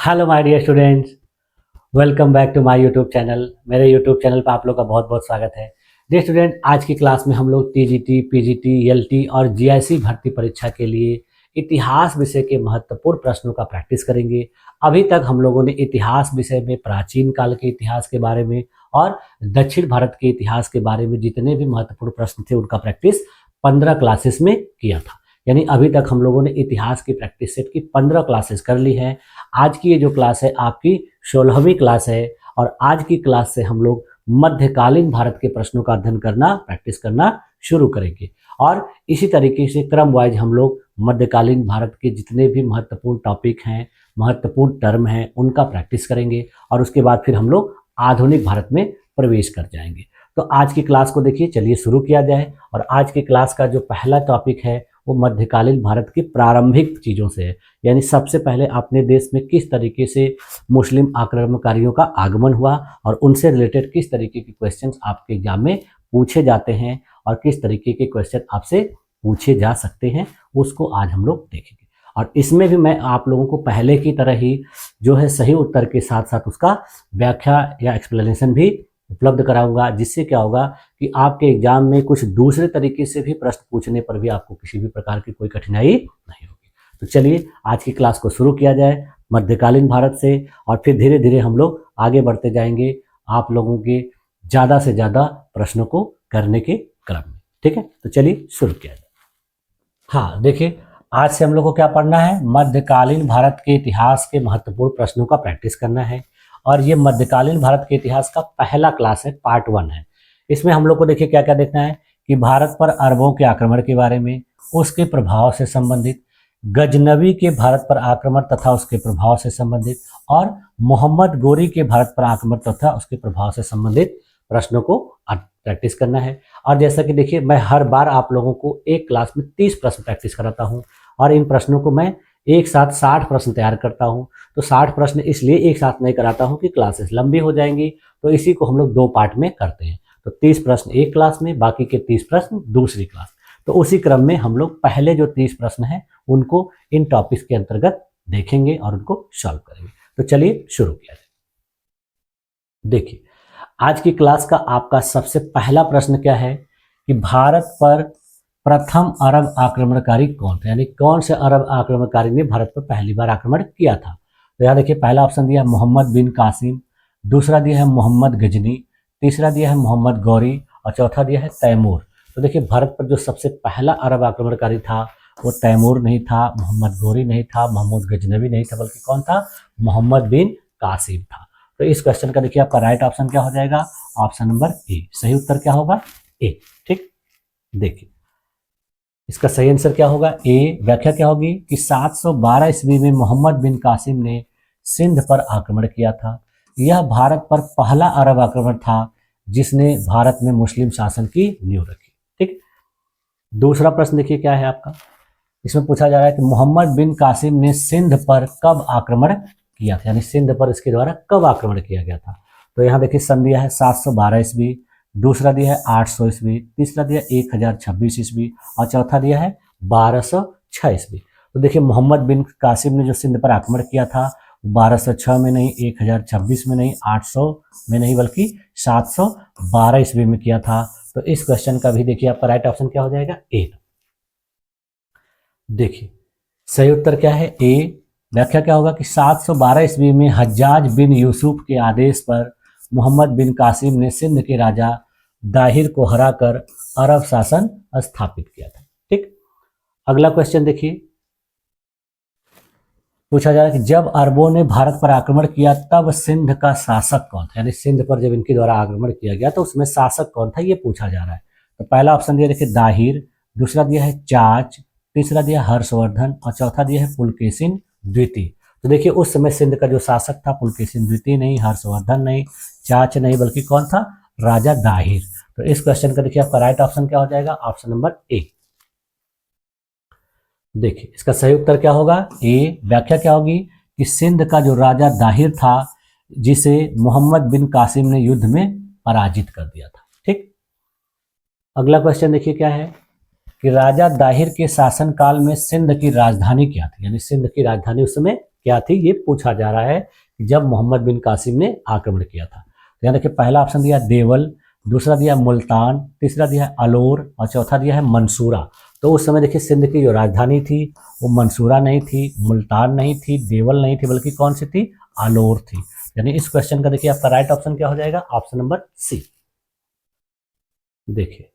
Hello my dear students, welcome back to my YouTube channel. मेरे YouTube channel पर आप लोग का बहुत बहुत स्वागत है। डियर स्टूडेंट, आज की क्लास में हम लोग टीजीटी, पीजीटी, एलटी और जीआईसी भर्ती परीक्षा के लिए इतिहास विषय के महत्वपूर्ण प्रश्नों का प्रैक्टिस करेंगे। अभी तक हम लोगों ने इतिहास विषय में प्राचीन काल के इतिहास के बारे में और दक्षिण भारत के इतिहास के बारे में जितने भी महत्वपूर्ण प्रश्न थे उनका प्रैक्टिस 15 क्लासेस में किया था। यानी अभी तक हम लोगों ने इतिहास की प्रैक्टिस सेट की 15 क्लासेस कर ली है। आज की ये जो क्लास है आपकी 16वीं क्लास है और आज की क्लास से हम लोग मध्यकालीन भारत के प्रश्नों का अध्ययन करना, प्रैक्टिस करना शुरू करेंगे। और इसी तरीके से क्रम वाइज हम लोग मध्यकालीन भारत के जितने भी महत्वपूर्ण टॉपिक हैं, महत्वपूर्ण टर्म हैं, उनका प्रैक्टिस करेंगे और उसके बाद फिर हम लोग आधुनिक भारत में प्रवेश कर जाएंगे। तो आज की क्लास को देखिए, चलिए शुरू किया जाए। और आज की क्लास का जो पहला टॉपिक है वो मध्यकालीन भारत की प्रारंभिक चीज़ों से है। यानी सबसे पहले अपने देश में किस तरीके से मुस्लिम आक्रमणकारियों का आगमन हुआ और उनसे रिलेटेड किस तरीके के क्वेश्चंस आपके एग्जाम में पूछे जाते हैं और किस तरीके के क्वेश्चन आपसे पूछे जा सकते हैं, उसको आज हम लोग देखेंगे। और इसमें भी मैं आप लोगों को पहले की तरह ही जो है सही उत्तर के साथ साथ उसका व्याख्या या एक्सप्लेनेशन भी उपलब्ध कराऊंगा, जिससे क्या होगा कि आपके एग्जाम में कुछ दूसरे तरीके से भी प्रश्न पूछने पर भी आपको किसी भी प्रकार की कोई कठिनाई नहीं होगी। तो चलिए आज की क्लास को शुरू किया जाए मध्यकालीन भारत से, और फिर धीरे धीरे हम लोग आगे बढ़ते जाएंगे आप लोगों के ज़्यादा से ज़्यादा प्रश्नों को करने के क्रम में। ठीक है, तो चलिए शुरू किया जाए। हाँ देखिए, आज से हम लोग को क्या पढ़ना है, मध्यकालीन भारत के इतिहास के महत्वपूर्ण प्रश्नों का प्रैक्टिस करना है। और ये मध्यकालीन भारत के इतिहास का पहला क्लास है, पार्ट 1 है। इसमें हम लोग को देखिए क्या क्या देखना है कि भारत पर अरबों के आक्रमण के बारे में, उसके प्रभाव से संबंधित, गजनवी के भारत पर आक्रमण तथा उसके प्रभाव से संबंधित, और मोहम्मद गोरी के भारत पर आक्रमण तथा उसके प्रभाव से संबंधित प्रश्नों को प्रैक्टिस करना है। और जैसा कि देखिए, मैं हर बार आप लोगों को एक क्लास में 30 प्रश्न प्रैक्टिस कराता हूँ और इन प्रश्नों को मैं एक साथ 60 प्रश्न तैयार करता हूँ। तो 60 प्रश्न इसलिए एक साथ नहीं कराता हूँ कि क्लासेस लंबी हो जाएंगी, तो इसी को हम लोग 2 पार्ट में करते हैं। तो 30 प्रश्न एक क्लास में, बाकी के 30 प्रश्न दूसरी क्लास। तो उसी क्रम में हम लोग पहले जो 30 प्रश्न हैं उनको इन टॉपिक्स के अंतर्गत देखेंगे और उनको सॉल्व करेंगे। तो चलिए शुरू किया जाए। देखिए, आज की क्लास का आपका सबसे पहला प्रश्न क्या है कि भारत पर प्रथम अरब आक्रमणकारी कौन थे, यानी कौन से अरब आक्रमणकारी ने भारत पर पहली बार आक्रमण किया था। तो यहाँ देखिए, पहला ऑप्शन दिया है मोहम्मद बिन कासिम, दूसरा दिया है मोहम्मद गजनी, तीसरा दिया है मोहम्मद गौरी और चौथा दिया है तैमूर। तो देखिए, भारत पर जो सबसे पहला अरब आक्रमणकारी था वो तैमूर नहीं था, मोहम्मद गौरी नहीं था, मोहम्मद गजनवी नहीं था, बल्कि कौन था, मोहम्मद बिन कासिम था। तो इस क्वेश्चन का देखिए आपका राइट ऑप्शन क्या हो जाएगा, ऑप्शन नंबर ए। सही उत्तर क्या होगा, ए। ठीक, देखिए इसका सही आंसर क्या होगा, ए। व्याख्या क्या होगी कि 712 ईस्वी में मोहम्मद बिन कासिम ने सिंध पर आक्रमण किया था। यह भारत पर पहला अरब आक्रमण था जिसने भारत में मुस्लिम शासन की नींव रखी। ठीक, दूसरा प्रश्न देखिए क्या है आपका, इसमें पूछा जा रहा है कि मोहम्मद बिन कासिम ने सिंध पर कब आक्रमण किया था, यानी सिंध पर इसके द्वारा कब आक्रमण किया गया था। तो यहाँ देखिए सन दिया है 712 ईस्वी, दूसरा दिया है 800 ईस्वी, तीसरा दिया 1026 ईस्वी और चौथा दिया है 1206 ईस्वी। तो देखिए, मोहम्मद बिन कासिम ने जो सिंध पर आक्रमण किया था 1206 में नहीं, 1026 में नहीं, 800 में नहीं, बल्कि 712 ईस्वी में किया था। तो इस क्वेश्चन का भी देखिए आपका राइट ऑप्शन क्या हो जाएगा, ए। देखिए सही उत्तर क्या है, ए। व्याख्या क्या होगा कि 712 ईस्वी में हज्जाज बिन यूसुफ के आदेश पर मोहम्मद बिन कासिम ने सिंध के राजा दाहिर को हराकर अरब शासन स्थापित किया था। ठीक, अगला क्वेश्चन देखिए, पूछा जा रहा है कि जब अरबों ने भारत पर आक्रमण किया तब सिंध का शासक कौन था, यानी सिंध पर जब इनके द्वारा आक्रमण किया गया तो उसमें शासक कौन था, ये पूछा जा रहा है। तो पहला ऑप्शन दिया देखिए दाहिर, दूसरा दिया है चाच, तीसरा दिया हर्षवर्धन और चौथा दिया है पुलकेशिन द्वितीय। तो देखिए, उस समय सिंध का जो शासक था पुलकेशिन द्वितीय नहीं, हर्षवर्धन नहीं, चाच नहीं, बल्कि कौन था, राजा दाहिर। तो इस क्वेश्चन का देखिए आपका राइट ऑप्शन क्या हो जाएगा, ऑप्शन नंबर ए। देखिए इसका सही उत्तर क्या होगा, ए। व्याख्या क्या होगी कि सिंध का जो राजा दाहिर था जिसे मोहम्मद बिन कासिम ने युद्ध में पराजित कर दिया था। ठीक, अगला क्वेश्चन देखिए क्या है कि राजा दाहिर के शासनकाल में सिंध की राजधानी क्या थी, यानी सिंध की राजधानी उस समय क्या थी, ये पूछा जा रहा है जब मोहम्मद बिन कासिम ने आक्रमण किया था। तो यहाँ देखिए पहला ऑप्शन दिया देवल, दूसरा दिया मुल्तान, तीसरा दिया है अलोर और चौथा दिया है मंसूरा। तो उस समय देखिए सिंध की जो राजधानी थी वो मंसूरा नहीं थी, मुल्तान नहीं थी, देवल नहीं थी, बल्कि कौन सी थी, अलोर थी। यानी इस क्वेश्चन का देखिए आपका राइट ऑप्शन क्या हो जाएगा, ऑप्शन नंबर सी। देखिए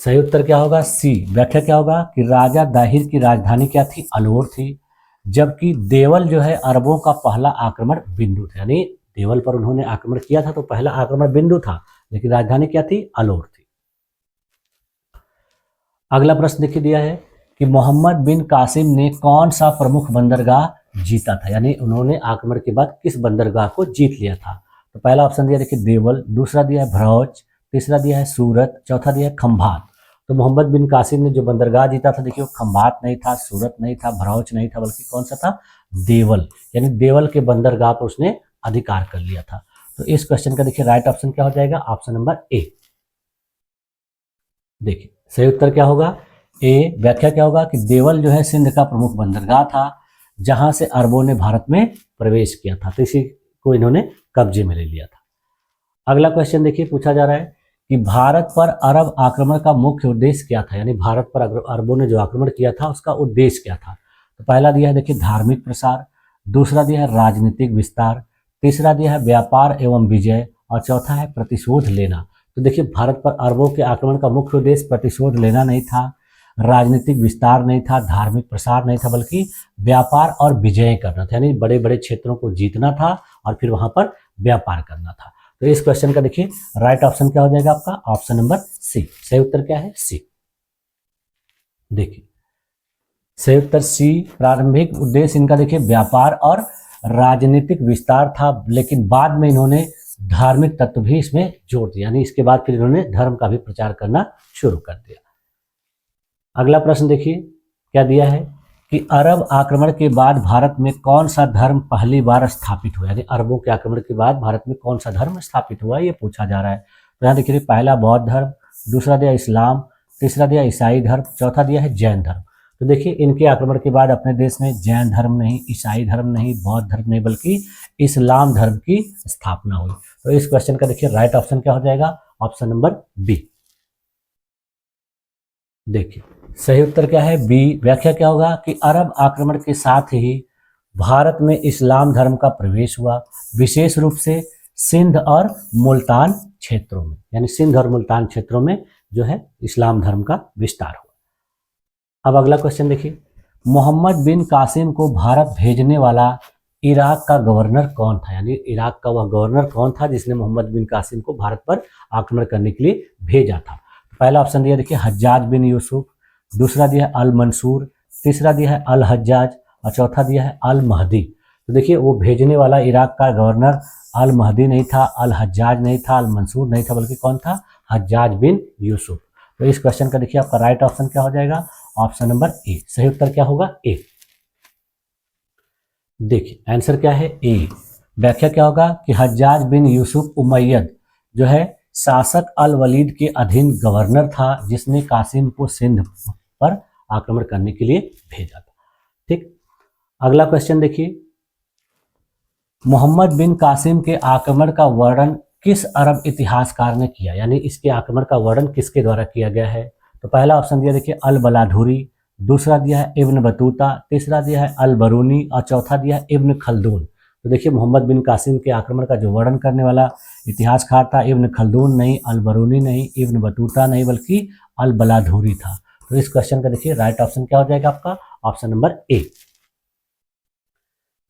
सही उत्तर क्या होगा, सी। व्याख्या क्या होगा कि राजा दाहिर की राजधानी क्या थी, अलोर थी, जबकि देवल जो है अरबों का पहला आक्रमण बिंदु था। यानी देवल पर उन्होंने आक्रमण किया था तो पहला आक्रमण बिंदु था, लेकिन राजधानी क्या थी, अलोर थी। अगला प्रश्न देखिए दिया है कि मोहम्मद बिन कासिम ने कौन सा प्रमुख बंदरगाह जीता था, यानी उन्होंने आक्रमण के बाद किस बंदरगाह को जीत लिया था। तो पहला ऑप्शन दिया देखिए देवल, दूसरा दिया है भरौच, तीसरा दिया है सूरत, चौथा दिया है खंभात। तो मोहम्मद बिन कासिम ने जो बंदरगाह जीता था देखिए वो खंभात नहीं था, सूरत नहीं था, भरौच नहीं था, बल्कि कौन सा था, देवल। यानी देवल के बंदरगाह पर उसने अधिकार कर लिया था। तो इस क्वेश्चन का देखिए राइट ऑप्शन क्या हो जाएगा, ऑप्शन नंबर ए। देखिए सही उत्तर क्या होगा, ए। व्याख्या क्या होगा कि देवल जो है सिंध का प्रमुख बंदरगाह था जहां से अरबों ने भारत में प्रवेश किया था, तो इसी को इन्होंने कब्जे में ले लिया था। अगला क्वेश्चन देखिए पूछा जा रहा है कि भारत पर अरब आक्रमण का मुख्य उद्देश्य क्या था, यानी भारत पर अरबों ने जो आक्रमण किया था उसका उद्देश्य क्या था। तो पहला दिया है देखिए धार्मिक प्रसार, दूसरा दिया है राजनीतिक विस्तार, तीसरा दिया है व्यापार एवं विजय और चौथा है प्रतिशोध लेना। तो देखिए भारत पर अरबों के आक्रमण का मुख्य उद्देश्य प्रतिशोध लेना नहीं था, राजनीतिक विस्तार नहीं था, धार्मिक प्रसार नहीं था, बल्कि व्यापार और विजय करना था। यानी बड़े बड़े क्षेत्रों को जीतना था और फिर वहां पर व्यापार करना था। तो इस क्वेश्चन का देखिए राइट ऑप्शन क्या हो जाएगा आपका, ऑप्शन नंबर सी। सही उत्तर क्या है, सी। देखिए सही उत्तर सी। प्रारंभिक उद्देश्य इनका देखिए व्यापार और राजनीतिक विस्तार था, लेकिन बाद में इन्होंने धार्मिक तत्व भी इसमें जोड़ दिया, यानी इसके बाद फिर इन्होंने धर्म का भी प्रचार करना शुरू कर दिया। अगला प्रश्न देखिए क्या दिया है कि अरब आक्रमण के बाद भारत में कौन सा धर्म पहली बार स्थापित हुआ, यानी अरबों के आक्रमण के बाद भारत में कौन सा धर्म स्थापित हुआ, ये पूछा जा रहा है। तो यहाँ देखिए पहला बौद्ध धर्म, दूसरा दिया इस्लाम, तीसरा दिया ईसाई धर्म, चौथा दिया है जैन धर्म। तो देखिए इनके आक्रमण के बाद अपने देश में जैन धर्म नहीं, ईसाई धर्म नहीं, बौद्ध धर्म नहीं, बल्कि इस्लाम धर्म की स्थापना हुई। तो इस क्वेश्चन का देखिए राइट ऑप्शन क्या हो जाएगा, ऑप्शन नंबर बी। देखिए सही उत्तर क्या है, बी। व्याख्या क्या होगा कि अरब आक्रमण के साथ ही भारत में इस्लाम धर्म का प्रवेश हुआ, विशेष रूप से सिंध और मुल्तान क्षेत्रों में, यानी सिंध और मुल्तान क्षेत्रों में जो है इस्लाम धर्म का विस्तार हुआ। अब अगला क्वेश्चन देखिए, मोहम्मद बिन कासिम को भारत भेजने वाला इराक का गवर्नर कौन था, यानी इराक का वह गवर्नर कौन था जिसने मोहम्मद बिन कासिम को भारत पर आक्रमण करने के लिए भेजा था। पहला ऑप्शन दिया देखिए हज्जाज बिन यूसुफ, दूसरा दिया है अल मंसूर, तीसरा दिया है अल हज्जाज और चौथा दिया है अल महदी। तो देखिए वो भेजने वाला इराक का गवर्नर अल महदी नहीं था, अल हज्जाज नहीं था, अल मंसूर नहीं था, बल्कि कौन था, हज्जाज बिन यूसुफ। तो इस क्वेश्चन का देखिए आपका राइट ऑप्शन क्या हो जाएगा, ऑप्शन नंबर ए। सही उत्तर क्या होगा, ए। देखिए आंसर क्या है, ए। व्याख्या क्या होगा कि हज्जाज बिन यूसुफ उमैयद जो है शासक अल वलीद के अधीन गवर्नर था जिसने कासिम को सिंध पर आक्रमण करने के लिए भेजा था। ठीक, अगला क्वेश्चन देखिए, मोहम्मद बिन कासिम के आक्रमण का वर्णन किस अरब इतिहासकार ने किया, यानी इसके आक्रमण का वर्णन किसके द्वारा किया गया है। तो पहला ऑप्शन दिया देखिए अल बलाधुरी, दूसरा दिया है इब्न बतूता, तीसरा दिया है अल बरूनी और चौथा दिया है इब्न खल्दून। तो देखिए मोहम्मद बिन कासिम के आक्रमण का जो वर्णन करने वाला इतिहासकार था इब्न खल्दून नहीं, अल बरूनी नहीं, इब्न बतूता नहीं, बल्कि अल बलाधुरी था। तो इस क्वेश्चन का देखिए राइट ऑप्शन क्या हो जाएगा आपका, ऑप्शन नंबर ए।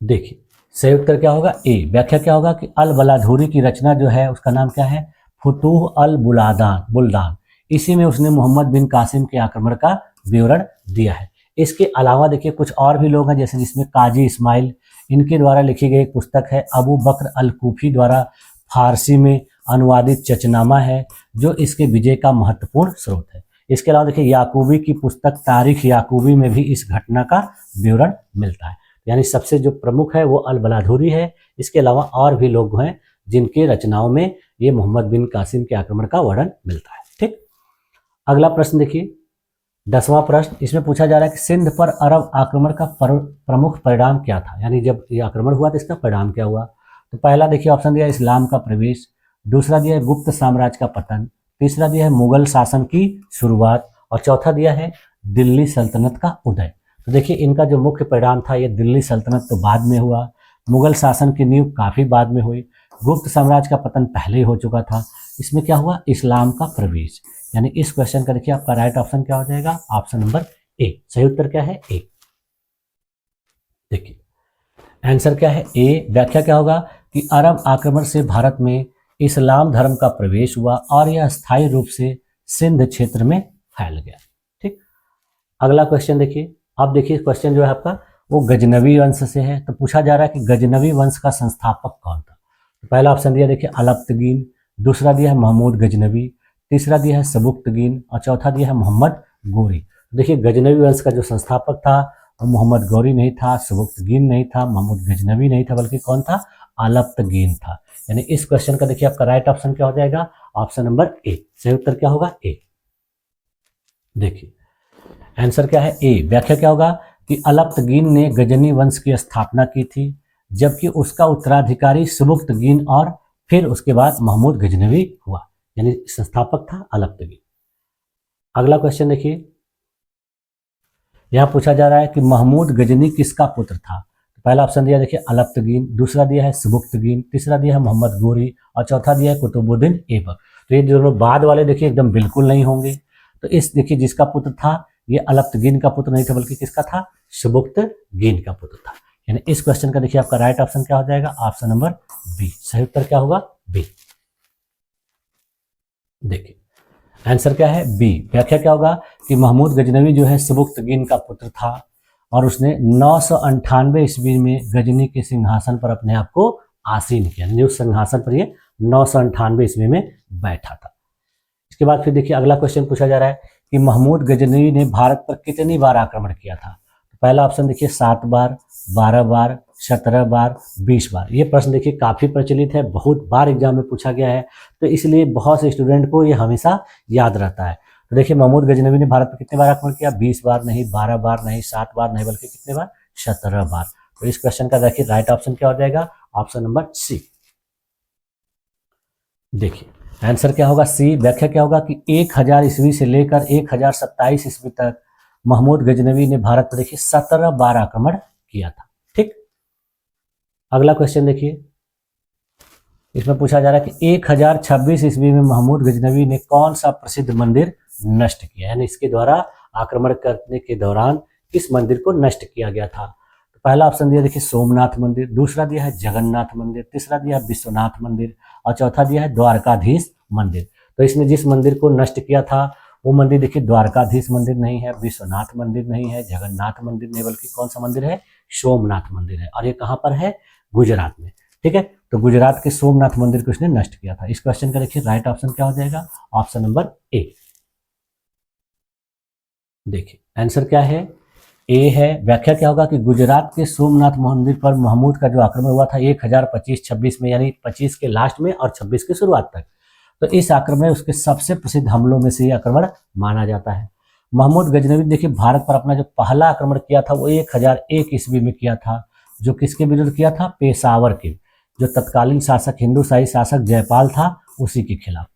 देखिए सही उत्तर क्या होगा, ए। व्याख्या क्या होगा कि अल बलाधुरी की रचना जो है उसका नाम क्या है, फुतूह अल बुल्दान। इसी में उसने मोहम्मद बिन कासिम के आक्रमण का विवरण दिया है। इसके अलावा देखिए कुछ और भी लोग हैं, जैसे जिसमें काजी इस्माइल, इनके द्वारा लिखी गई एक पुस्तक है अबू बकर अल कूफी द्वारा फारसी में अनुवादित चचनामा है, जो इसके विजय का महत्वपूर्ण स्रोत है। इसके अलावा देखिए याकूबी की पुस्तक तारीख याकूबी में भी इस घटना का विवरण मिलता है। यानी सबसे जो प्रमुख है वो अल बलाधुरी है। इसके अलावा और भी लोग हैं जिनके रचनाओं में ये मोहम्मद बिन कासिम के आक्रमण का वर्णन मिलता है। ठीक, अगला प्रश्न देखिए, 10वां प्रश्न इसमें पूछा जा रहा है कि सिंध पर अरब आक्रमण का प्रमुख परिणाम क्या था, यानी जब ये आक्रमण हुआ तो इसका परिणाम क्या हुआ। तो पहला देखिए ऑप्शन दिया है इस्लाम का प्रवेश, दूसरा दिया है गुप्त साम्राज्य का पतन, तीसरा दिया है मुगल शासन की शुरुआत और चौथा दिया है दिल्ली सल्तनत का उदय। तो देखिए इनका जो मुख्य परिणाम था ये दिल्ली सल्तनत तो बाद में हुआ, मुगल शासन की नींव काफ़ी बाद में हुई, गुप्त साम्राज्य का पतन पहले ही हो चुका था, इसमें क्या हुआ इस्लाम का प्रवेश। यानी इस क्वेश्चन का देखिए आपका राइट ऑप्शन क्या हो जाएगा, ऑप्शन नंबर ए। सही उत्तर क्या है ए। देखिए आंसर क्या है ए। व्याख्या क्या होगा कि अरब आक्रमण से भारत में इस्लाम धर्म का प्रवेश हुआ और यह स्थायी रूप से सिंध क्षेत्र में फैल गया। ठीक, अगला क्वेश्चन देखिए। अब देखिए क्वेश्चन जो है आपका वो गजनवी वंश से है। तो पूछा जा रहा है कि गजनवी वंश का संस्थापक कौन था। तो पहला ऑप्शन दिया देखिए अलप्तगीन, दूसरा दिया है महमूद गजनवी, तीसरा दिया है सबुक्तगीन और चौथा दिया है मोहम्मद गौरी। तो देखिए गजनवी वंश का जो संस्थापक था वो मोहम्मद गौरी नहीं था, सबुक्तगीन नहीं था, महमूद गजनवी नहीं था, बल्कि कौन था, अलप्तगीन था। यानी इस क्वेश्चन का देखिए आपका राइट ऑप्शन क्या हो जाएगा, ऑप्शन नंबर ए। सही उत्तर क्या होगा ए। देखिए आंसर क्या है ए। व्याख्या क्या होगा कि अलप्तगीन ने गजनी वंश की स्थापना की थी, जबकि उसका उत्तराधिकारी सबुक्तगीन और फिर उसके बाद महमूद गजनवी हुआ, यानी संस्थापक था अलप्तगीन। अगला क्वेश्चन देखिए, यहां पूछा जा रहा है कि महमूद गजनी किसका पुत्र था। तो पहला ऑप्शन दिया देखिए अलप्तगीन, दूसरा दिया है सबुक्तगीन, तीसरा दिया है मोहम्मद गौरी और चौथा दिया है कुतुबुद्दीन ऐबक। तो ये दोनों बाद वाले देखिए एकदम बिल्कुल नहीं होंगे। तो इस देखिए जिसका पुत्र था ये अलप्तगीन का पुत्र नहीं था, बल्कि किसका था, सबुक्तगीन का पुत्र था। यानी इस क्वेश्चन का देखिए आपका राइट ऑप्शन क्या हो जाएगा, ऑप्शन नंबर बी। सही उत्तर क्या होगा, बी। देखिए आंसर क्या है बी। व्याख्या क्या होगा कि महमूद गजनवी जो है सबुक्तगीन का पुत्र था और उसने 998 ईस्वी में गजनी के सिंहासन पर अपने आप को आसीन किया, यानी उस सिंहासन पर ये 998 ईस्वी में बैठा था। इसके बाद फिर देखिए अगला क्वेश्चन पूछा जा रहा है कि महमूद गजनवी ने भारत पर कितनी बार आक्रमण किया था। तो पहला ऑप्शन देखिए 7 बार, 12 बार, 17 बार, 20 बार। ये प्रश्न देखिए काफ़ी प्रचलित है, बहुत बार एग्जाम में पूछा गया है, तो इसलिए बहुत से स्टूडेंट को ये हमेशा याद रहता है। तो देखिए महमूद गजनवी ने भारत पर कितने बार आक्रमण किया, 20 बार नहीं, 12 बार नहीं, 7 बार नहीं, बल्कि कितने बार, 17 बार। तो इस क्वेश्चन का देखिए राइट ऑप्शन क्या हो जाएगा, ऑप्शन नंबर सी। देखिए आंसर क्या होगा सी। व्याख्या क्या होगा कि 1000 ईस्वी से लेकर 1027 ईस्वी तक महमूद गजनवी ने भारत पर देखिए 17 बार आक्रमण किया था। ठीक, अगला क्वेश्चन देखिए, इसमें पूछा जा रहा है कि 1026 ईस्वी में महमूद गजनवी ने कौन सा प्रसिद्ध मंदिर नष्ट किया, यानी इसके द्वारा आक्रमण करने के दौरान किस मंदिर को नष्ट किया गया था। तो पहला ऑप्शन दिया देखिए सोमनाथ मंदिर, दूसरा दिया है जगन्नाथ मंदिर, तीसरा दिया है विश्वनाथ मंदिर और चौथा दिया है द्वारकाधीश मंदिर। तो इसने जिस मंदिर को नष्ट किया था वो मंदिर देखिए द्वारकाधीश मंदिर नहीं है, विश्वनाथ मंदिर नहीं है, जगन्नाथ मंदिर नहीं, बल्कि कौन सा मंदिर है, सोमनाथ मंदिर है। और ये कहाँ पर है, गुजरात में। ठीक है, तो गुजरात के सोमनाथ मंदिर को इसने नष्ट किया था। इस क्वेश्चन का देखिए राइट ऑप्शन क्या हो जाएगा, ऑप्शन नंबर ए। देखिए आंसर क्या है, ए है। व्याख्या क्या होगा कि गुजरात के सोमनाथ मंदिर पर महमूद का जो आक्रमण हुआ था 1025-26 में, यानी 25 के लास्ट में और 26 की शुरुआत तक। तो इस आक्रमण में उसके सबसे प्रसिद्ध हमलों में से ये आक्रमण माना जाता है। महमूद गजनवी देखिए भारत पर अपना जो पहला आक्रमण किया था वो 1001 ईस्वी में किया था, जो किसके विरुद्ध किया था, पेशावर के, जो तत्कालीन शासक हिंदू शाही शासक जयपाल था उसी के खिलाफ।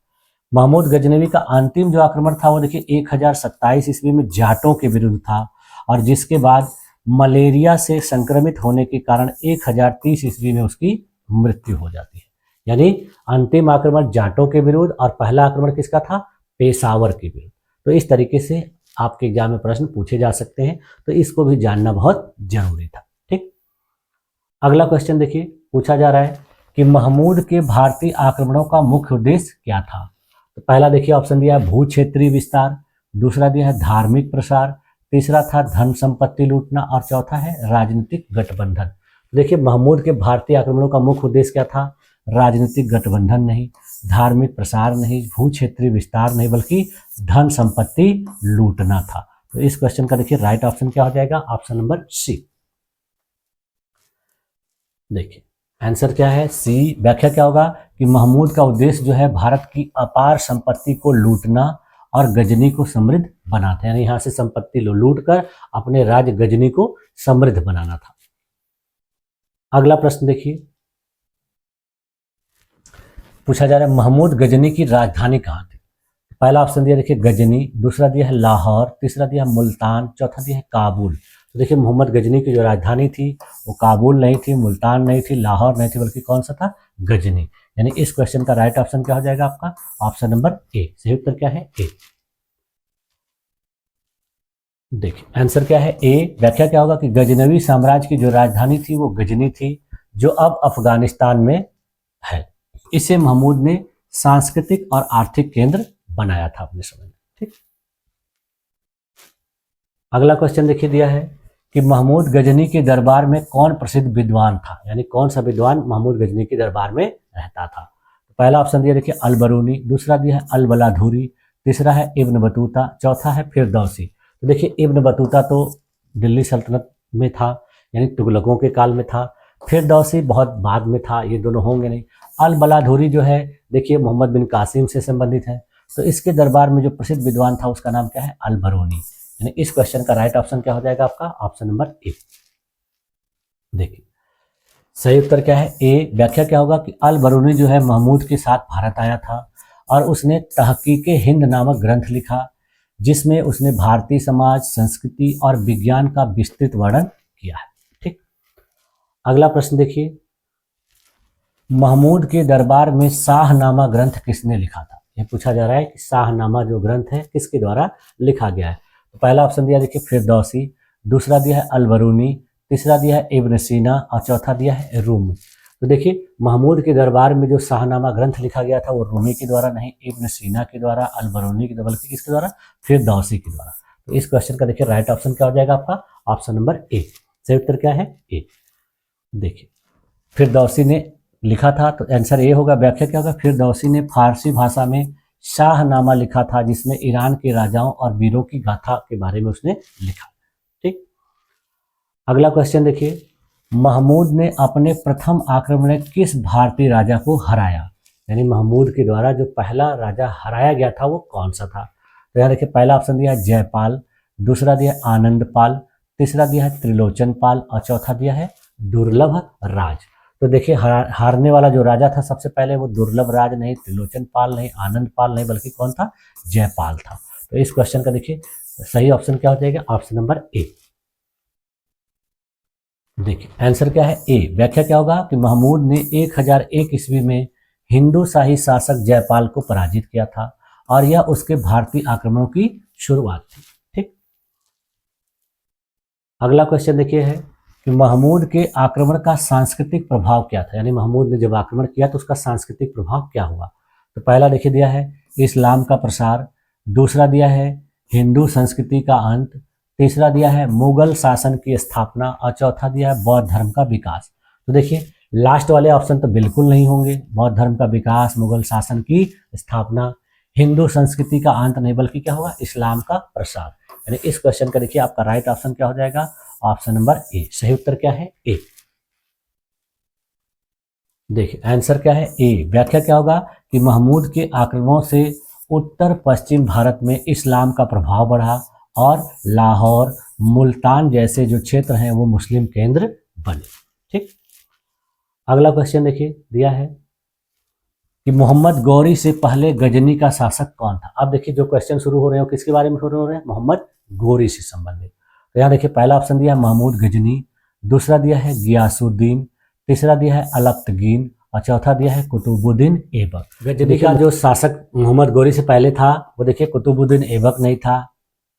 महमूद गजनवी का अंतिम जो आक्रमण था वो देखिए 1027 ईस्वी में जाटों के विरुद्ध था, और जिसके बाद मलेरिया से संक्रमित होने के कारण 1030 ईस्वी में उसकी मृत्यु हो जाती है। यानी अंतिम आक्रमण जाटों के विरुद्ध और पहला आक्रमण किसका था, पेशावर के विरुद्ध। तो इस तरीके से आपके एग्जाम में प्रश्न पूछे जा सकते हैं, तो इसको भी जानना बहुत जरूरी था। ठीक, अगला क्वेश्चन देखिए, पूछा जा रहा है कि महमूद के भारतीय आक्रमणों का मुख्य उद्देश्य क्या था। तो पहला देखिए ऑप्शन दिया है भू क्षेत्रीय विस्तार, दूसरा दिया है धार्मिक प्रसार, तीसरा था धन संपत्ति लूटना और चौथा है राजनीतिक गठबंधन। देखिए महमूद के भारतीय आक्रमणों का मुख्य उद्देश्य क्या था, राजनीतिक गठबंधन नहीं, धार्मिक प्रसार नहीं, भू क्षेत्रीय विस्तार नहीं, बल्कि धन संपत्ति लूटना था। तो इस क्वेश्चन का देखिए राइट ऑप्शन क्या हो जाएगा, ऑप्शन नंबर सी। देखिए आंसर क्या है, सी। व्याख्या क्या होगा कि महमूद का उद्देश्य जो है भारत की अपार संपत्ति को लूटना और गजनी को समृद्ध बनाते, यानी यहाँ से संपत्ति लूट कर अपने राज्य गजनी को समृद्ध बनाना था। अगला प्रश्न देखिए, पूछा जा रहा है महमूद गजनी की राजधानी कहाँ थी। पहला ऑप्शन दिया देखिए गजनी, दूसरा दिया है लाहौर, तीसरा दिया है मुल्तान, चौथा दिया है काबुल। तो देखिए मोहम्मद गजनी की जो राजधानी थी वो काबुल नहीं थी, मुल्तान नहीं थी, लाहौर नहीं थी, बल्कि कौन सा था, गजनी। यानी इस क्वेश्चन का राइट ऑप्शन क्या हो जाएगा आपका, ऑप्शन नंबर ए। सही उत्तर क्या है, ए। देखिए आंसर क्या है, ए। व्याख्या क्या होगा कि गजनवी साम्राज्य की जो राजधानी थी वो गजनी थी, जो अब अफगानिस्तान में है। इसे महमूद ने सांस्कृतिक और आर्थिक केंद्र बनाया था अपने समय में। ठीक, अगला क्वेश्चन देखिए दिया है कि महमूद गजनी के दरबार में कौन प्रसिद्ध विद्वान था, यानी कौन सा विद्वान महमूद गजनी के दरबार में रहता था। तो पहला ऑप्शन दिया देखिए अल बरूनी, दूसरा दिया है अल बलाधुरी, तीसरा है इब्न बतूता, चौथा है फिरदौसी। तो देखिए इब्न बतूता तो दिल्ली सल्तनत में था, यानी तुगलकों के काल में था। फिरदौसी बहुत बाद में था, ये दोनों होंगे नहीं। अल बलाधुरी जो है देखिए मोहम्मद बिन कासिम से संबंधित है। तो इसके दरबार में जो प्रसिद्ध विद्वान था उसका नाम क्या है, अल बरूनी। यानी इस क्वेश्चन का राइट ऑप्शन क्या हो जाएगा आपका, ऑप्शन नंबर ए। देखिए सही उत्तर क्या है, ए। व्याख्या क्या होगा कि अल बरूनी जो है महमूद के साथ भारत आया था और उसने तहकीके हिंद नामक ग्रंथ लिखा, जिसमें उसने भारतीय समाज, संस्कृति और विज्ञान का विस्तृत वर्णन किया है। ठीक, अगला प्रश्न देखिए, महमूद के दरबार में शाहनामा ग्रंथ किसने लिखा था। यह पूछा जा रहा है कि शाहनामा जो ग्रंथ है किसके द्वारा लिखा गया है। तो पहला ऑप्शन दिया देखिए फिरदौसी, दूसरा दिया है अल बरूनी, तीसरा दिया है इब्न सीना और चौथा दिया है रूमी। तो देखिए महमूद के दरबार में जो शाहनामा ग्रंथ लिखा गया था वो रूमी के द्वारा नहीं, इब्न सीना के द्वारा, अल बरूनी के द्वारा, बल्कि किसके द्वारा, फिरदौसी के द्वारा। तो इस क्वेश्चन का देखिए राइट ऑप्शन क्या हो जाएगा आपका, ऑप्शन नंबर ए। सही उत्तर क्या है, ए। देखिए फिरदौसी ने लिखा था, तो आंसर ए होगा। व्याख्या क्या होगा, फिरदौसी ने फारसी भाषा में शाहनामा लिखा था, जिसमें ईरान के राजाओं और वीरों की गाथा के बारे में उसने लिखा। ठीक, अगला क्वेश्चन देखिए, महमूद ने अपने प्रथम आक्रमण में किस भारतीय राजा को हराया। यानी महमूद के द्वारा जो पहला राजा हराया गया था वो कौन सा था। तो यहाँ देखिए पहला ऑप्शन दिया है जयपाल, दूसरा दिया है आनंदपाल, तीसरा दिया है त्रिलोचन पाल और चौथा दिया है दुर्लभ राज। तो देखिए हारने वाला जो राजा था सबसे पहले वो दुर्लभ राज नहीं, त्रिलोचन पाल नहीं, आनंद पाल नहीं, बल्कि कौन था, जयपाल था। तो इस क्वेश्चन का देखिए सही ऑप्शन क्या हो जाएगा, ऑप्शन नंबर ए। देखिए आंसर क्या है, ए। व्याख्या क्या होगा कि महमूद ने 1001 ईस्वी में हिंदू शाही शासक जयपाल को पराजित किया था और यह उसके भारतीय आक्रमणों की शुरुआत थी। ठीक, अगला क्वेश्चन देखिए है कि महमूद के आक्रमण का सांस्कृतिक प्रभाव क्या था। यानी महमूद ने जब आक्रमण किया तो उसका सांस्कृतिक प्रभाव क्या हुआ। तो पहला देखिए दिया है इस्लाम का प्रसार, दूसरा दिया है हिंदू संस्कृति का अंत, तीसरा दिया है मुगल शासन की स्थापना और चौथा दिया है बौद्ध धर्म का विकास। तो देखिए लास्ट वाले ऑप्शन तो बिल्कुल नहीं होंगे, बौद्ध धर्म का विकास, मुगल शासन की स्थापना, हिंदू संस्कृति का अंत नहीं, बल्कि क्या होगा, इस्लाम का प्रसार। यानी इस क्वेश्चन का देखिए आपका राइट ऑप्शन क्या हो जाएगा, ऑप्शन नंबर ए। सही उत्तर क्या है, ए। देखिए आंसर क्या है, ए। व्याख्या क्या होगा कि महमूद के आक्रमणों से उत्तर पश्चिम भारत में इस्लाम का प्रभाव बढ़ा और लाहौर, मुल्तान जैसे जो क्षेत्र हैं वो मुस्लिम केंद्र बने। ठीक, अगला क्वेश्चन देखिए दिया है कि मोहम्मद गौरी से पहले गजनी का शासक कौन था। अब देखिए जो क्वेश्चन शुरू हो रहे हैं किसके बारे में शुरू हो रहे हैं, मोहम्मद गौरी से संबंधित। तो यहाँ देखिए पहला ऑप्शन दिया है महमूद गजनी, दूसरा दिया है गियासुद्दीन, तीसरा दिया है अलख्तगीन और चौथा दिया है कुतुबुद्दीन ऐबक। गजनी का जो शासक मोहम्मद गौरी से पहले था वो देखिए कुतुबुद्दीन ऐबक नहीं था,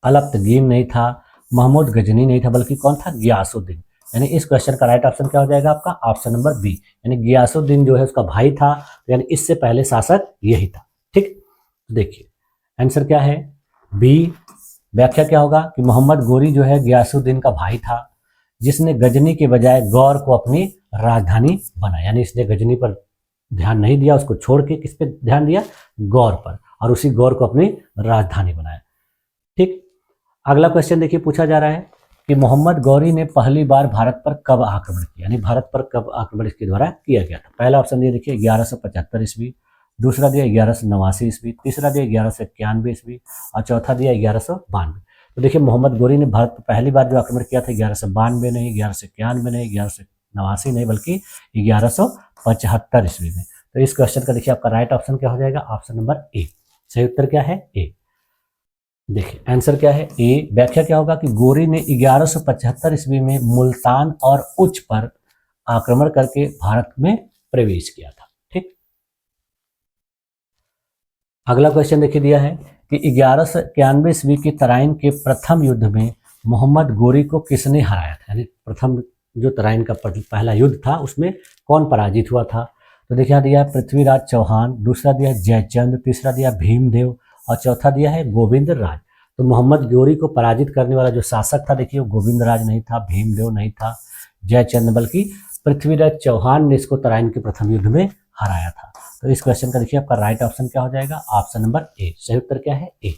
अलख्तगीन नहीं था, महमूद गजनी नहीं था, बल्कि कौन था, गियासुद्दीन। यानी इस क्वेश्चन का राइट ऑप्शन क्या हो जाएगा आपका, ऑप्शन नंबर बी। यानी गियासुद्दीन जो है उसका भाई था, यानी इससे पहले शासक यही था। ठीक, देखिए आंसर क्या है, बी। व्याख्या क्या होगा कि मोहम्मद गौरी जो है गियासुद्दीन का भाई था, जिसने गजनी के बजाय गौर को अपनी राजधानी बनाया। यानी इसने गजनी पर ध्यान नहीं दिया, उसको छोड़ के किस पे ध्यान दिया, गौर पर, और उसी गौर को अपनी राजधानी बनाया। ठीक, अगला क्वेश्चन देखिए पूछा जा रहा है कि मोहम्मद गौरी ने पहली बार भारत पर कब आक्रमण किया। यानी भारत पर कब आक्रमण इसके द्वारा किया गया था। पहला ऑप्शन ये देखिए 1175 ईस्वी, दूसरा दिया 1189 ईस्वी, तीसरा दिया 1191 ईस्वी और चौथा दिया 1192। तो देखिए मोहम्मद गोरी ने भारत पर पहली बार जो आक्रमण किया था 1192 नहीं, 1191 नहीं, 1189 नहीं, बल्कि 1175 ईस्वी में। तो इस क्वेश्चन का देखिए आपका राइट ऑप्शन क्या हो जाएगा, ऑप्शन नंबर ए। सही उत्तर क्या है, ए। देखिए आंसर क्या है, ए। व्याख्या क्या होगा कि गोरी ने 1175 ईस्वी में मुल्तान और उच्च पर आक्रमण करके भारत में प्रवेश किया था। ठीक, अगला क्वेश्चन देखिए दिया है कि 1191 ईस्वी की तराइन के प्रथम युद्ध में मोहम्मद गोरी को किसने हराया था, यानी प्रथम जो तराइन का पहला युद्ध था उसमें कौन पराजित हुआ था। तो देखिए दिया है पृथ्वीराज चौहान, दूसरा दिया है जयचंद, तीसरा दिया भीमदेव और चौथा दिया है गोविंद राज। तो मोहम्मद गोरी को पराजित करने वाला जो शासक था देखिए वो गोविंद राज नहीं था, भीमदेव नहीं था, जयचंद, बल्कि पृथ्वीराज चौहान ने इसको तराइन के प्रथम युद्ध में हराया था। तो इस क्वेश्चन का देखिए आपका राइट ऑप्शन क्या हो जाएगा, ऑप्शन नंबर ए। सही उत्तर क्या है, ए।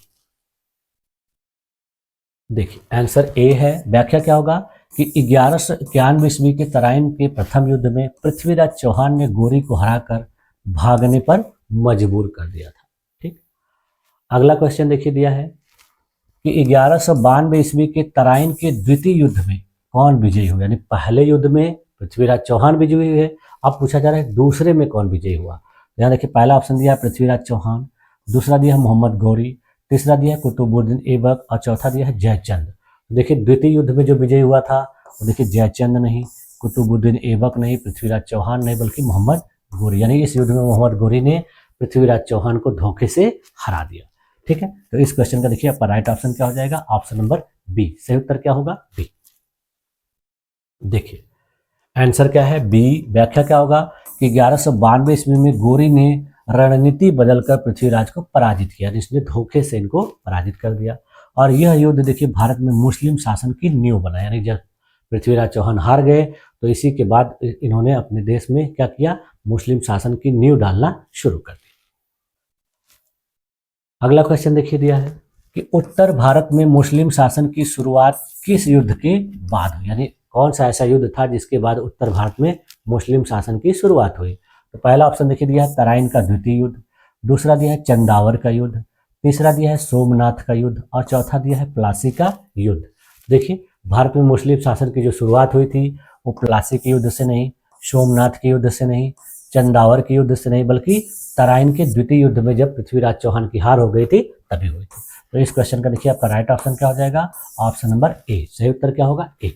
देखिए आंसर ए है। व्याख्या क्या होगा कि 1191 ईस्वी के तराइन के प्रथम युद्ध में पृथ्वीराज चौहान ने गोरी को हराकर भागने पर मजबूर कर दिया था। ठीक, अगला क्वेश्चन देखिए दिया है कि 1192 ईस्वी के तराइन के द्वितीय युद्ध में कौन विजयी हुआ, यानी पहले युद्ध में पृथ्वीराज चौहान विजयी हुए, अब पूछा जा रहा है दूसरे में कौन विजयी हुआ। यहाँ देखिए पहला ऑप्शन दिया है पृथ्वीराज चौहान, दूसरा दिया है मोहम्मद गौरी, तीसरा दिया है कुतुबुद्दीन ऐबक और चौथा दिया है जयचंद। देखिए द्वितीय युद्ध में जो विजयी हुआ था वो देखिए जयचंद नहीं, कुतुबुद्दीन ऐबक नहीं, पृथ्वीराज चौहान नहीं, बल्कि मोहम्मद गौरी, यानी इस युद्ध में मोहम्मद गौरी ने पृथ्वीराज चौहान को धोखे से हरा दिया। ठीक है, तो इस क्वेश्चन का देखिए आपका राइट ऑप्शन क्या हो जाएगा, ऑप्शन नंबर बी। सही उत्तर क्या होगा, बी। देखिए आंसर क्या है, बी। व्याख्या क्या होगा कि 1192 ईस्वी में गोरी ने रणनीति बदलकर पृथ्वीराज को पराजित किया, इसने धोखे से इनको पराजित कर दिया। और यह युद्ध देखिए भारत में मुस्लिम शासन की नींव बना, यानी जब पृथ्वीराज चौहान हार गए तो इसी के बाद इन्होंने अपने देश में क्या किया, मुस्लिम शासन की नींव डालना शुरू कर दी। अगला क्वेश्चन देखिए दिया है कि उत्तर भारत में मुस्लिम शासन की शुरुआत किस युद्ध के बाद हुई, यानी कौन सा ऐसा युद्ध था जिसके बाद उत्तर भारत में मुस्लिम शासन की शुरुआत हुई। तो पहला ऑप्शन देखिए दिया है तराइन का द्वितीय युद्ध, दूसरा दिया है चंदावर का युद्ध, तीसरा दिया है सोमनाथ का युद्ध और चौथा दिया है प्लासी का युद्ध। देखिए भारत में मुस्लिम शासन की जो शुरुआत हुई थी वो प्लासी के युद्ध से नहीं, सोमनाथ के युद्ध से नहीं, चंदावर के युद्ध से नहीं, बल्कि तराइन के द्वितीय युद्ध में जब पृथ्वीराज चौहान की हार हो गई थी तभी हुई थी। तो इस क्वेश्चन का देखिए आपका राइट ऑप्शन क्या हो जाएगा, ऑप्शन नंबर ए। सही उत्तर क्या होगा, ए।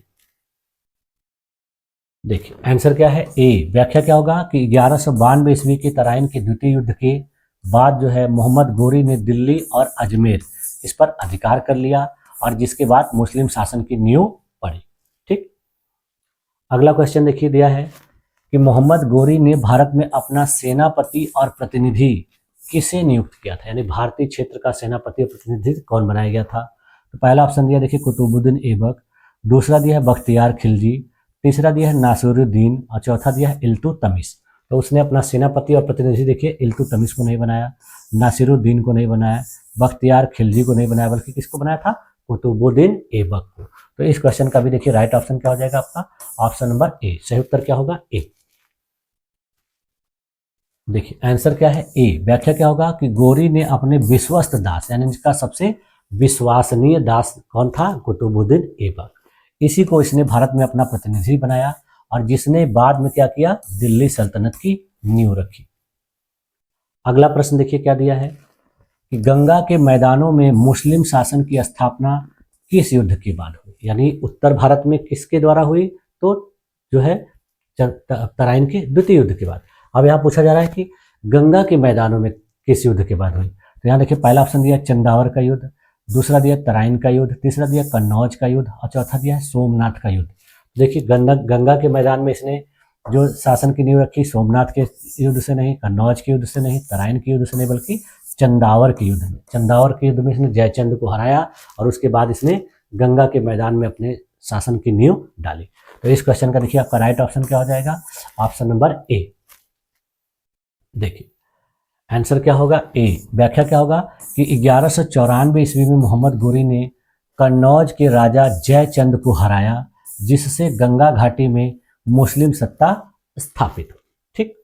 देखिए आंसर क्या है, ए। व्याख्या क्या होगा कि 1192 ईस्वी की तराइन के द्वितीय युद्ध के बाद जो है मोहम्मद गौरी ने दिल्ली और अजमेर इस पर अधिकार कर लिया और जिसके बाद मुस्लिम शासन की नींव पड़ी। ठीक, अगला क्वेश्चन देखिए दिया है कि मोहम्मद गौरी ने भारत में अपना सेनापति और प्रतिनिधि किसे नियुक्त किया था, यानी भारतीय क्षेत्र का सेनापति और प्रतिनिधि कौन बनाया गया था। तो पहला ऑप्शन दिया देखिए कुतुबुद्दीन ऐबक, दूसरा दिया है बख्तियार खिलजी, तीसरा दिया है नासिरुद्दीन और चौथा दिया है इल्तुतमिश। तो उसने अपना सेनापति और प्रतिनिधि देखिए इल्तुतमिश को नहीं बनाया, नासिरुद्दीन को नहीं बनाया, बख्तियार खिलजी को नहीं बनाया, बल्कि किसको बनाया था, कुतुबुद्दीन ऐबक को। तो इस क्वेश्चन का भी देखिए राइट ऑप्शन क्या हो जाएगा आपका, ऑप्शन नंबर ए। सही उत्तर क्या होगा, ए। देखिए आंसर क्या है, ए। व्याख्या क्या होगा कि गौरी ने अपने विश्वस्त दास, यानी इसका सबसे विश्वसनीय दास कौन था, कुतुबुद्दीन ऐबक, इसी को इसने भारत में अपना प्रतिनिधि बनाया और जिसने बाद में क्या किया, दिल्ली सल्तनत की नींव रखी। अगला प्रश्न देखिए क्या दिया है कि गंगा के मैदानों में मुस्लिम शासन की स्थापना किस युद्ध के बाद हुई, यानी उत्तर भारत में किसके द्वारा हुई, तो जो है तराइन के द्वितीय युद्ध के बाद। अब यहाँ पूछा जा रहा है कि गंगा के मैदानों में किस युद्ध के बाद हुई। तो यहाँ देखिए पहला ऑप्शन दिया चंदावर का युद्ध, दूसरा दिया तराइन का युद्ध, तीसरा दिया कन्नौज का युद्ध और चौथा दिया सोमनाथ का युद्ध। देखिए गंगा के मैदान में इसने जो शासन की नींव रखी, सोमनाथ के युद्ध से नहीं, कन्नौज के युद्ध से नहीं, तराइन के युद्ध से नहीं, बल्कि चंदावर के युद्ध में। चंदावर के युद्ध में इसने जयचंद को हराया और उसके बाद इसने गंगा के मैदान में अपने शासन की नींव डाली। तो इस क्वेश्चन का देखिए आपका राइट ऑप्शन क्या हो जाएगा, ऑप्शन नंबर ए। देखिए आंसर क्या होगा, ए। व्याख्या क्या होगा कि 1194 ईस्वी में मोहम्मद गौरी ने कन्नौज के राजा जयचंद को हराया, जिससे गंगा घाटी में मुस्लिम सत्ता स्थापित हुई। ठीक,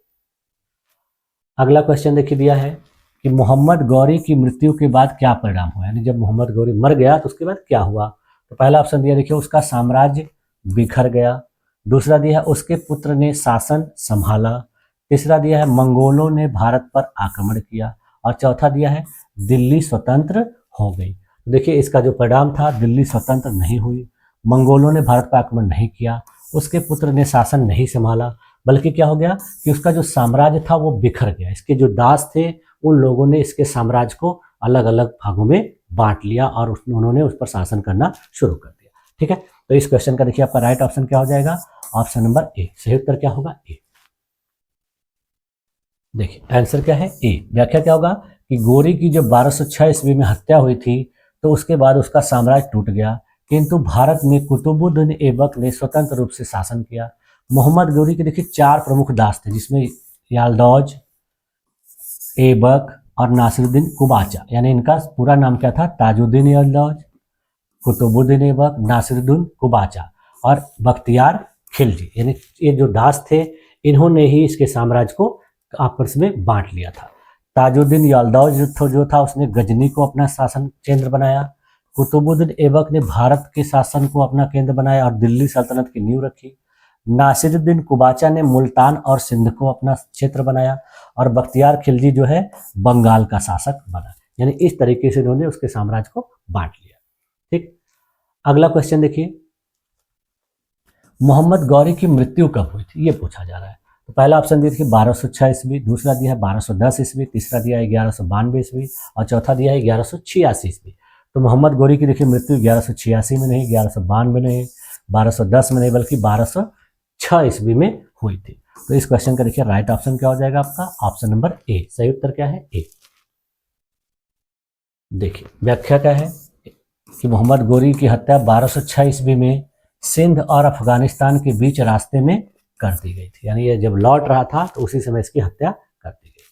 अगला क्वेश्चन देखिए दिया है कि मोहम्मद गौरी की मृत्यु के बाद क्या परिणाम हुआ, यानी जब मोहम्मद गौरी मर गया तो उसके बाद क्या हुआ। तो पहला ऑप्शन दिया देखिए उसका साम्राज्य बिखर गया। दूसरा दिया है उसके पुत्र ने शासन संभाला। तीसरा दिया है मंगोलों ने भारत पर आक्रमण किया। और चौथा दिया है दिल्ली स्वतंत्र हो गई। तो देखिए इसका जो परिणाम था, दिल्ली स्वतंत्र नहीं हुई, मंगोलों ने भारत पर आक्रमण नहीं किया, उसके पुत्र ने शासन नहीं संभाला, बल्कि क्या हो गया कि उसका जो साम्राज्य था वो बिखर गया। इसके जो दास थे उन लोगों ने इसके साम्राज्य को अलग अलग भागों में बांट लिया और उन्होंने उस पर शासन करना शुरू कर दिया। ठीक है, तो इस क्वेश्चन का देखिए आपका राइट ऑप्शन क्या हो जाएगा, ऑप्शन नंबर ए। सही उत्तर क्या होगा, ए। देखिए आंसर क्या है, ए। व्याख्या क्या होगा कि गौरी की जब 1206 ईस्वी में हत्या हुई थी तो उसके बाद उसका साम्राज्य टूट गया, किंतु भारत में कुतुबुद्दीन ऐबक ने स्वतंत्र रूप से शासन किया। मोहम्मद गौरी के देखिए 4 प्रमुख दास थे, जिसमें यालदौज, ऐबक और नासिरुद्दीन कुबाचा, यानी इनका पूरा नाम क्या था, ताजुद्दीन यालदौज, कुतुबुद्दीन ऐबक, नासिरुद्दीन कुबाचा और बख्तियार खिलजी। यानी ये जो दास थे इन्होंने ही इसके साम्राज्य को आपस में बांट लिया था। ताजुद्दीन यालदौज जो था उसने गजनी को अपना शासन केंद्र बनाया। कुतुबुद्दीन ऐबक ने भारत के शासन को अपना केंद्र बनाया और दिल्ली सल्तनत की नींव रखी। नासिरुद्दीन कुबाचा ने मुल्तान और सिंध को अपना क्षेत्र बनाया और बख्तियार खिलजी जो है बंगाल का शासक बना। यानी इस तरीके से उन्होंने उसके साम्राज्य को बांट लिया। ठीक, अगला क्वेश्चन देखिए, मोहम्मद गौरी की मृत्यु कब हुई थी, ये पूछा जा रहा है। तो पहला ऑप्शन दिया देखिए 1206 ईस्वी, दूसरा दिया है 1210 ईस्वी, तीसरा दिया है 1192 ईस्वी और चौथा दिया है 1186 ईस्वी। तो मोहम्मद गौरी की देखिए मृत्यु 1186 में नहीं, 1192 में नहीं, 1210 में नहीं, बल्कि 1206 ईस्वी में हुई थी। तो इस क्वेश्चन का देखिए राइट ऑप्शन क्या हो जाएगा आपका, ऑप्शन नंबर ए। सही उत्तर क्या है, ए। देखिए व्याख्या क्या है कि मोहम्मद गौरी की हत्या 1206 ईस्वी में सिंध और अफगानिस्तान के बीच रास्ते में कर दी गई थी। यानी ये जब लौट रहा था तो उसी समय इसकी हत्या कर दी गई।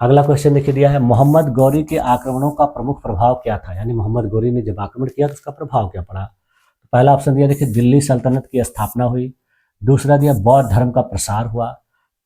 अगला क्वेश्चन देखिए दिया है, मोहम्मद गौरी के आक्रमणों का प्रमुख प्रभाव क्या था, यानी मोहम्मद गौरी ने जब आक्रमण किया तो उसका प्रभाव क्या पड़ा। तो पहला ऑप्शन दिया देखिए दिल्ली सल्तनत की स्थापना हुई। दूसरा दिया बौद्ध धर्म का प्रसार हुआ।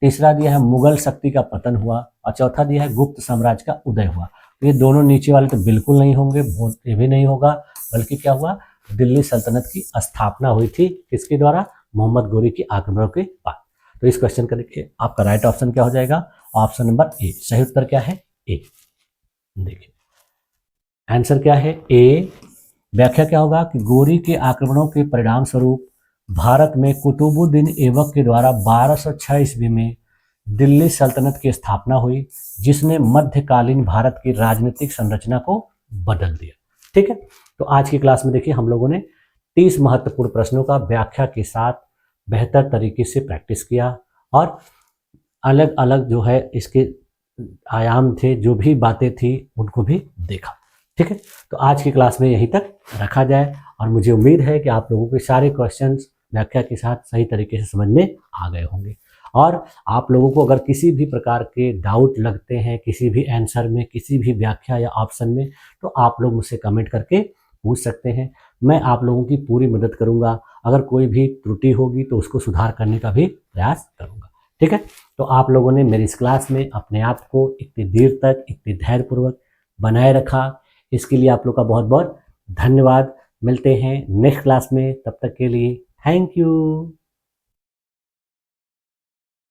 तीसरा दिया है मुगल शक्ति का पतन हुआ और चौथा दिया है गुप्त साम्राज्य का उदय हुआ। तो ये दोनों नीचे वाले तो बिल्कुल नहीं होंगे, ये भी नहीं होगा, बल्कि क्या हुआ, दिल्ली सल्तनत की स्थापना हुई थी। किसके द्वारा, मोहम्मद गौरी की आक्रमणों के बाद। तो इस क्वेश्चन का देखिए आपका राइट ऑप्शन क्या हो जाएगा, ऑप्शन नंबर ए। सही उत्तर क्या है, ए। देखिए आंसर क्या है, ए। व्याख्या क्या होगा कि गौरी के आक्रमणों के परिणाम स्वरूप भारत में कुतुबुद्दीन ऐबक के द्वारा 1206 ईस्वी में दिल्ली सल्तनत की स्थापना हुई, जिसने मध्यकालीन भारत की राजनीतिक संरचना को बदल दिया। ठीक है, तो आज की क्लास में देखिए हम लोगों ने 30 महत्वपूर्ण प्रश्नों का व्याख्या के साथ बेहतर तरीके से प्रैक्टिस किया और अलग अलग जो है इसके आयाम थे, जो भी बातें थी उनको भी देखा। ठीक है, तो आज की क्लास में यहीं तक रखा जाए और मुझे उम्मीद है कि आप लोगों के सारे क्वेश्चंस व्याख्या के साथ सही तरीके से समझ में आ गए होंगे। और आप लोगों को अगर किसी भी प्रकार के डाउट लगते हैं किसी भी आंसर में, किसी भी व्याख्या या ऑप्शन में, तो आप लोग मुझसे कमेंट करके पूछ सकते हैं। मैं आप लोगों की पूरी मदद करूंगा। अगर कोई भी त्रुटि होगी तो उसको सुधार करने का भी प्रयास करूंगा। ठीक है, तो आप लोगों ने मेरी इस क्लास में अपने आप को इतनी देर तक इतनी धैर्यपूर्वक बनाए रखा, इसके लिए आप लोग का बहुत बहुत धन्यवाद। मिलते हैं नेक्स्ट क्लास में, तब तक के लिए थैंक यू।